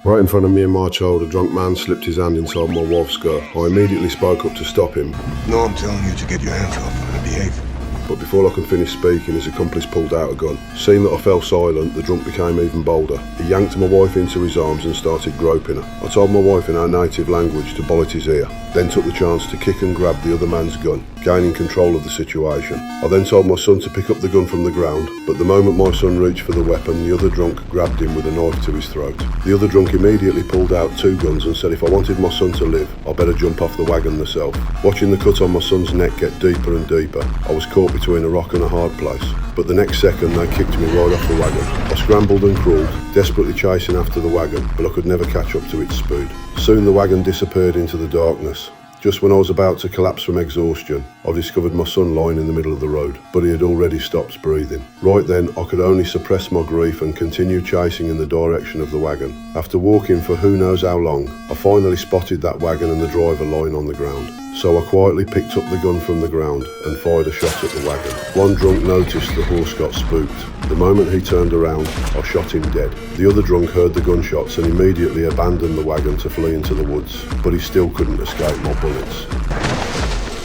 Right in front of me and my child, a drunk man slipped his hand inside my wife's skirt. I immediately spoke up to stop him. No, I'm telling you to get your hands off and behave. But before I could finish speaking, his accomplice pulled out a gun. Seeing that I fell silent, the drunk became even bolder. He yanked my wife into his arms and started groping her. I told my wife in our native language to bollet his ear, then took the chance to kick and grab the other man's gun, gaining control of the situation. I then told my son to pick up the gun from the ground, but the moment my son reached for the weapon, the other drunk grabbed him with a knife to his throat. The other drunk immediately pulled out two guns and said if I wanted my son to live, I better jump off the wagon myself. Watching the cut on my son's neck get deeper and deeper, I was caught between a rock and a hard place. But the next second they kicked me right off the wagon. I scrambled and crawled, desperately chasing after the wagon, but I could never catch up to its speed. Soon the wagon disappeared into the darkness. Just when I was about to collapse from exhaustion, I discovered my son lying in the middle of the road, but he had already stopped breathing. Right then, I could only suppress my grief and continue chasing in the direction of the wagon. After walking for who knows how long, I finally spotted that wagon and the driver lying on the ground. So I quietly picked up the gun from the ground and fired a shot at the wagon. One drunk noticed the horse got spooked. The moment he turned around, I shot him dead. The other drunk heard the gunshots and immediately abandoned the wagon to flee into the woods, but he still couldn't escape my bullets.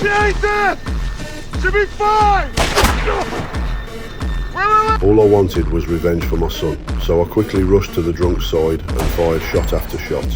Jesus! Should be fine! All I wanted was revenge for my son, so I quickly rushed to the drunk's side and fired shot after shot.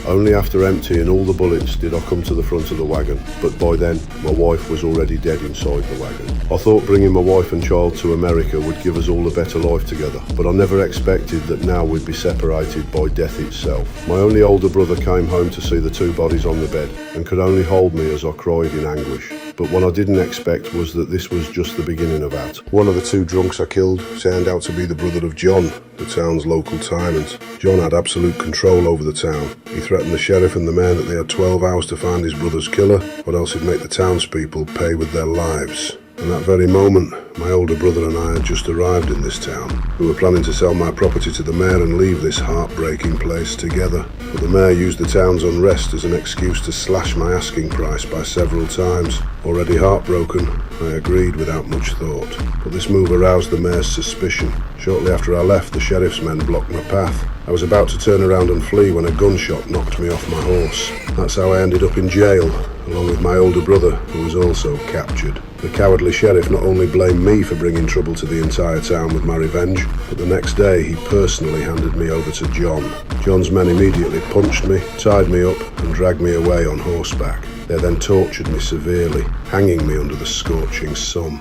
Only after emptying all the bullets did I come to the front of the wagon, but by then my wife was already dead inside the wagon. I thought bringing my wife and child to America would give us all a better life together, but I never expected that now we'd be separated by death itself. My only older brother came home to see the two bodies on the bed and could only hold me as I cried in anguish. But what I didn't expect was that this was just the beginning of that. One of the two drunks I killed turned out to be the brother of John, the town's local tyrant. John had absolute control over the town. He threatened the sheriff and the mayor that they had 12 hours to find his brother's killer, or else he'd make the townspeople pay with their lives. In that very moment, my older brother and I had just arrived in this town. We were planning to sell my property to the mayor and leave this heartbreaking place together. But the mayor used the town's unrest as an excuse to slash my asking price by several times. Already heartbroken, I agreed without much thought. But this move aroused the mayor's suspicion. Shortly after I left, the sheriff's men blocked my path. I was about to turn around and flee when a gunshot knocked me off my horse. That's how I ended up in jail, along with my older brother, who was also captured. The cowardly sheriff not only blamed me for bringing trouble to the entire town with my revenge, but the next day he personally handed me over to John. John's men immediately punched me, tied me up, and dragged me away on horseback. They then tortured me severely, hanging me under the scorching sun.